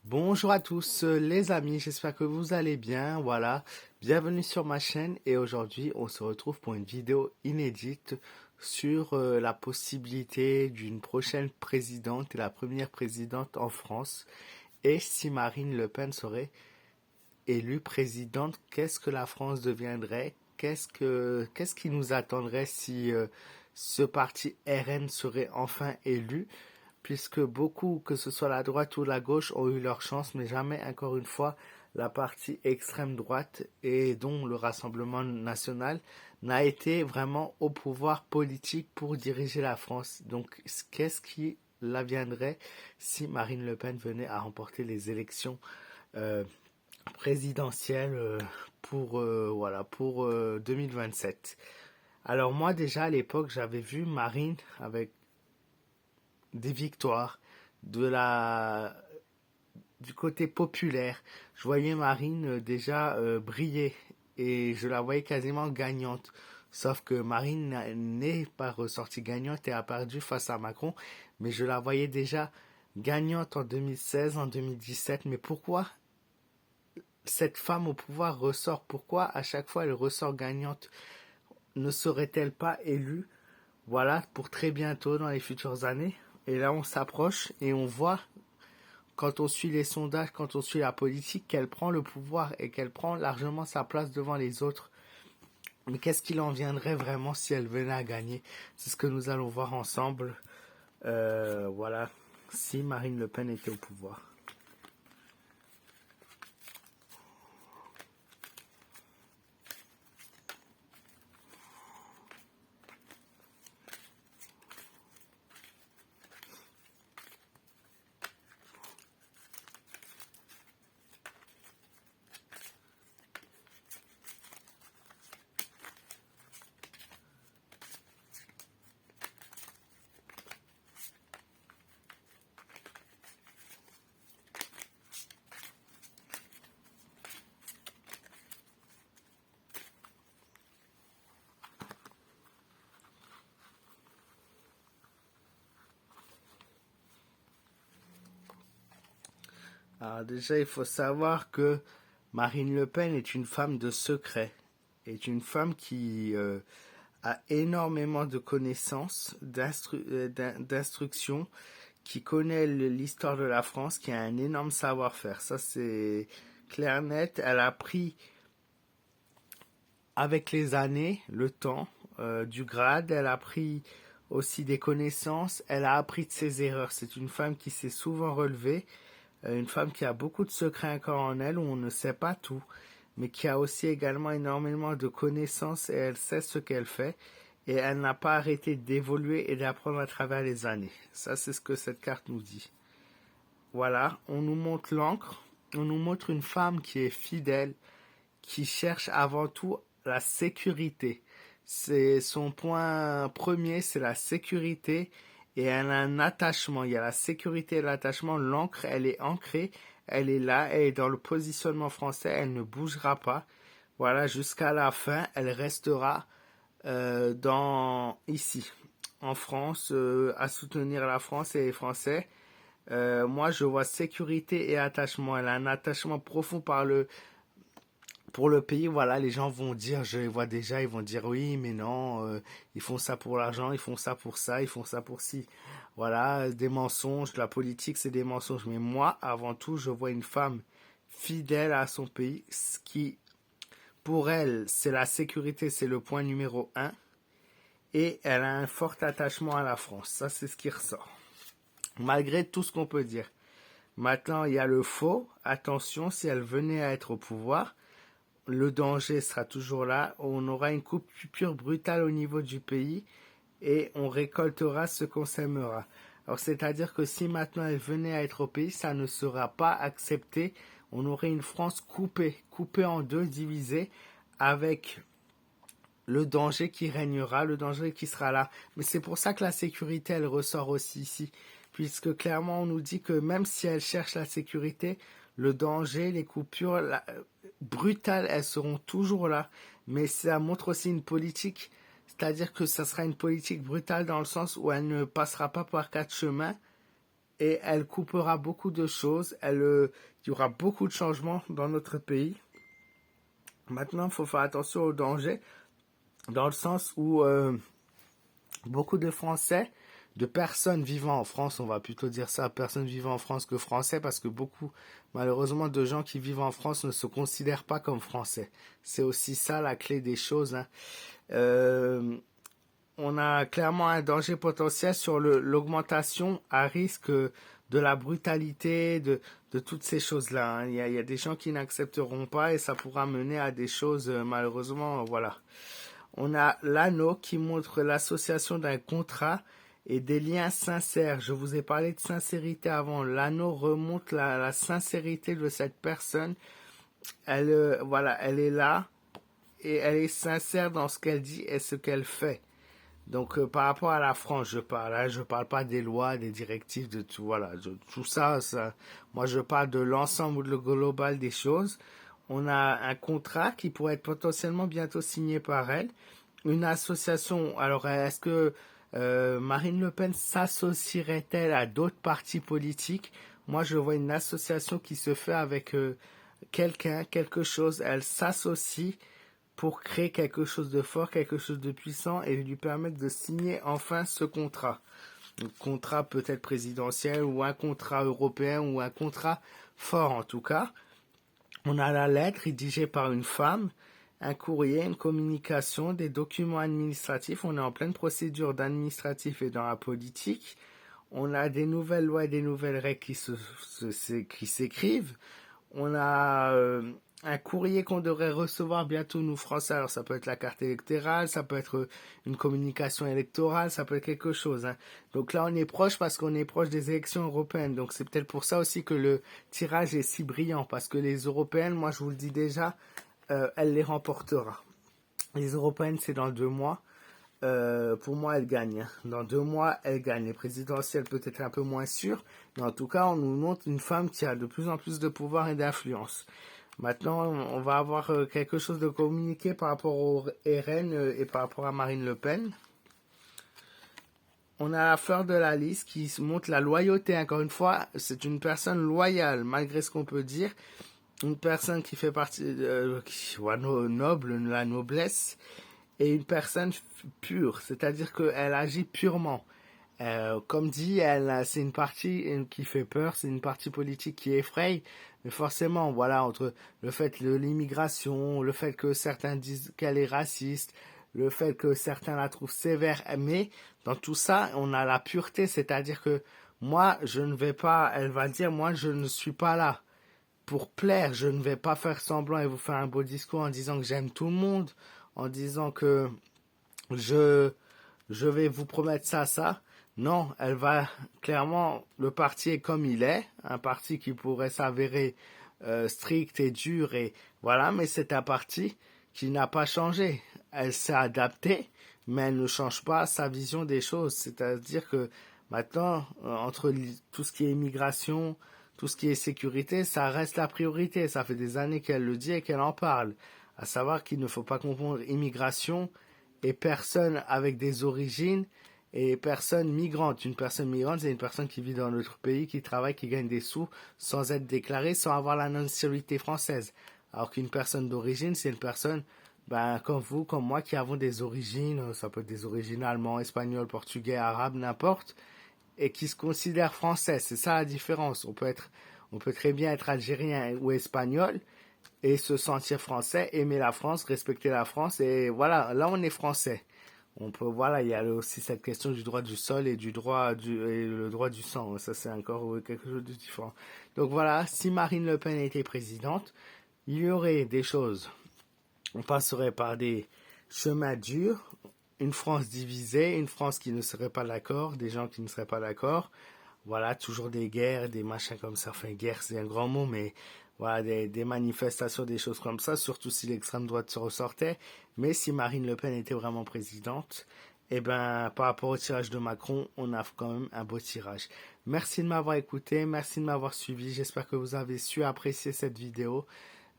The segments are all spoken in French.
Bonjour à tous les amis, j'espère que vous allez bien. Voilà, bienvenue sur ma chaîne et aujourd'hui on se retrouve pour une vidéo inédite sur la possibilité d'une prochaine présidente et la première présidente en France. Et si Marine Le Pen serait élue présidente, qu'est-ce que la France deviendrait? Qu'est-ce qui nous attendrait si ce parti RN serait enfin élu? Puisque beaucoup, que ce soit la droite ou la gauche, ont eu leur chance, mais jamais, encore une fois, la partie extrême droite et dont le Rassemblement national n'a été vraiment au pouvoir politique pour diriger la France. Donc, qu'est-ce qui l'adviendrait si Marine Le Pen venait à remporter les élections euh, présidentielles pour 2027? Alors moi déjà à l'époque j'avais vu Marine avec des victoires, de la du côté populaire. Je voyais Marine déjà briller et je la voyais quasiment gagnante. Sauf que Marine n'est pas ressortie gagnante et a perdu face à Macron, mais je la voyais déjà gagnante en 2016, en 2017. Mais pourquoi cette femme au pouvoir ressort? Pourquoi à chaque fois elle ressort gagnante? Ne serait-elle pas élue, voilà, pour très bientôt dans les futures années? Et là on s'approche et on voit, quand on suit les sondages, quand on suit la politique, qu'elle prend le pouvoir et qu'elle prend largement sa place devant les autres. Mais qu'est-ce qu'il en viendrait vraiment si elle venait à gagner? C'est ce que nous allons voir ensemble. Voilà, si Marine Le Pen était au pouvoir. Alors déjà, il faut savoir que Marine Le Pen est une femme de secret, est une femme qui a énormément de connaissances, d'instructions, qui connaît l'histoire de la France, qui a un énorme savoir-faire. Ça, c'est clair net. Elle a pris, avec les années, le temps, du grade. Elle a pris aussi des connaissances. Elle a appris de ses erreurs. C'est une femme qui s'est souvent relevée. Une femme qui a beaucoup de secrets encore en elle, où on ne sait pas tout, mais qui a aussi également énormément de connaissances et elle sait ce qu'elle fait. Et elle n'a pas arrêté d'évoluer et d'apprendre à travers les années. Ça, c'est ce que cette carte nous dit. Voilà, on nous montre l'encre, on nous montre une femme qui est fidèle, qui cherche avant tout la sécurité. C'est son point premier, c'est la sécurité et elle a un attachement. Il y a la sécurité et l'attachement. L'encre, elle est ancrée, elle est là, elle est dans le positionnement français, elle ne bougera pas. Voilà, jusqu'à la fin, elle restera dans ici, en France, à soutenir la France et les Français. Moi, je vois sécurité et attachement. Elle a un attachement profond pour le pays. Voilà, les gens vont dire, je les vois déjà, ils vont dire oui, mais non, ils font ça pour l'argent, ils font ça pour ça, ils font ça pour ci. Voilà, des mensonges, la politique, c'est des mensonges. Mais moi, avant tout, je vois une femme fidèle à son pays, ce qui, pour elle, c'est la sécurité, c'est le point numéro un. Et elle a un fort attachement à la France. Ça, c'est ce qui ressort. Malgré tout ce qu'on peut dire. Maintenant, il y a le faux. Attention, si elle venait à être au pouvoir, le danger sera toujours là. On aura une coupure brutale au niveau du pays et on récoltera ce qu'on sèmera. Alors, c'est-à-dire que si maintenant elle venait à être au pays, ça ne sera pas accepté. On aurait une France coupée en deux, divisée, avec le danger qui régnera, le danger qui sera là. Mais c'est pour ça que la sécurité, elle ressort aussi ici. Puisque clairement, on nous dit que même si elle cherche la sécurité, le danger, les coupures brutales, elles seront toujours là. Mais ça montre aussi une politique, c'est-à-dire que ça sera une politique brutale dans le sens où elle ne passera pas par quatre chemins, et elle coupera beaucoup de choses. Il y aura beaucoup de changements dans notre pays. Maintenant, il faut faire attention aux dangers, dans le sens où beaucoup de Français, de personnes vivant en France, on va plutôt dire ça, personnes vivant en France que Français, parce que beaucoup, malheureusement, de gens qui vivent en France ne se considèrent pas comme Français. C'est aussi ça la clé des choses, hein. On a clairement un danger potentiel sur l'augmentation à risque de la brutalité, de toutes ces choses-là, hein. Il y a des gens qui n'accepteront pas et ça pourra mener à des choses, malheureusement, voilà. On a l'anneau qui montre l'association d'un contrat et des liens sincères. Je vous ai parlé de sincérité avant. L'anneau remonte la sincérité de cette personne. Voilà, elle est là et elle est sincère dans ce qu'elle dit et ce qu'elle fait. Donc par rapport à la France, je parle. Hein, je parle pas des lois, des directives, de tout. Voilà, tout ça, moi je parle de l'ensemble, le global des choses. On a un contrat qui pourrait être potentiellement bientôt signé par elle. Une association. Alors est-ce que Marine Le Pen s'associerait-elle à d'autres partis politiques? Moi je vois une association qui se fait avec quelqu'un, quelque chose. Elle s'associe pour créer quelque chose de fort, quelque chose de puissant et lui permettre de signer enfin ce contrat. Un contrat peut-être présidentiel ou un contrat européen ou un contrat fort en tout cas. On a la lettre rédigée par une femme, un courrier, une communication, des documents administratifs. On est en pleine procédure d'administratif et dans la politique. On a des nouvelles lois et des nouvelles règles qui s'écrivent. On a un courrier qu'on devrait recevoir bientôt, nous Français. Alors ça peut être la carte électorale, ça peut être une communication électorale, ça peut être quelque chose, hein. Donc là, on est proche parce qu'on est proche des élections européennes. Donc c'est peut-être pour ça aussi que le tirage est si brillant. Parce que les européennes, moi je vous le dis déjà, elle les remportera. Les européennes, c'est dans 2 mois. Pour moi, elle gagne, hein. Dans 2 mois, elle gagne. Les présidentielles, peut-être un peu moins sûres, mais en tout cas, on nous montre une femme qui a de plus en plus de pouvoir et d'influence. Maintenant, on va avoir quelque chose de communiqué par rapport au RN et par rapport à Marine Le Pen. On a la fleur de la lys qui montre la loyauté. Encore une fois, c'est une personne loyale, malgré ce qu'on peut dire. Une personne qui fait partie noble, la noblesse, et une personne pure, c'est-à-dire qu'elle agit purement. Comme dit, c'est une partie qui fait peur, c'est une partie politique qui effraie, mais forcément, voilà, entre le fait de l'immigration, le fait que certains disent qu'elle est raciste, le fait que certains la trouvent sévère, mais dans tout ça, on a la pureté, c'est-à-dire que moi, je ne vais pas, elle va dire, moi, je ne suis pas là pour plaire, je ne vais pas faire semblant et vous faire un beau discours en disant que j'aime tout le monde, en disant que je, je vais vous promettre ça. Non, elle va clairement, le parti est comme il est, un parti qui pourrait s'avérer strict et dur et voilà, mais c'est un parti qui n'a pas changé. Elle s'est adaptée, mais elle ne change pas sa vision des choses. C'est-à-dire que maintenant, entre tout ce qui est immigration, tout ce qui est sécurité, ça reste la priorité. Ça fait des années qu'elle le dit et qu'elle en parle. À savoir qu'il ne faut pas confondre immigration et personnes avec des origines et personnes migrantes. Une personne migrante, c'est une personne qui vit dans notre pays, qui travaille, qui gagne des sous sans être déclarée, sans avoir la nationalité française. Alors qu'une personne d'origine, c'est une personne comme vous, comme moi, qui avons des origines, ça peut être des origines allemandes, espagnoles, portugais, arabes, n'importe, et qui se considèrent français. C'est ça la différence. On peut très bien être algérien ou espagnol et se sentir français, aimer la France, respecter la France, et voilà, là on est français. On peut, voilà, il y a aussi cette question du droit du sol et le droit du sang. Ça, c'est encore quelque chose de différent. Donc voilà, si Marine Le Pen était présidente, il y aurait des choses. On passerait par des chemins durs, une France divisée, une France qui ne serait pas d'accord, des gens qui ne seraient pas d'accord. Voilà, toujours des guerres, des machins comme ça. Enfin, guerre, c'est un grand mot, mais voilà, des manifestations, des choses comme ça, surtout si l'extrême droite se ressortait. Mais si Marine Le Pen était vraiment présidente, eh ben, par rapport au tirage de Macron, on a quand même un beau tirage. Merci de m'avoir écouté, merci de m'avoir suivi. J'espère que vous avez su apprécier cette vidéo.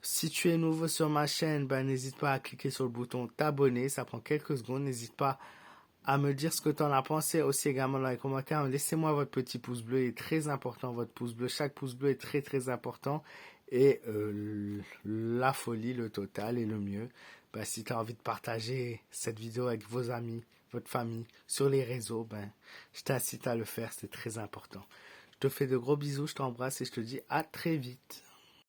Si tu es nouveau sur ma chaîne, n'hésite pas à cliquer sur le bouton t'abonner. Ça prend quelques secondes. N'hésite pas à me dire ce que tu en as pensé aussi également dans les commentaires. Laissez-moi votre petit pouce bleu, il est très important, votre pouce bleu. Chaque pouce bleu est très très important. Et la folie, le total et le mieux, ben, si tu as envie de partager cette vidéo avec vos amis, votre famille, sur les réseaux, ben, je t'incite à le faire, c'est très important. Je te fais de gros bisous, je t'embrasse et je te dis à très vite.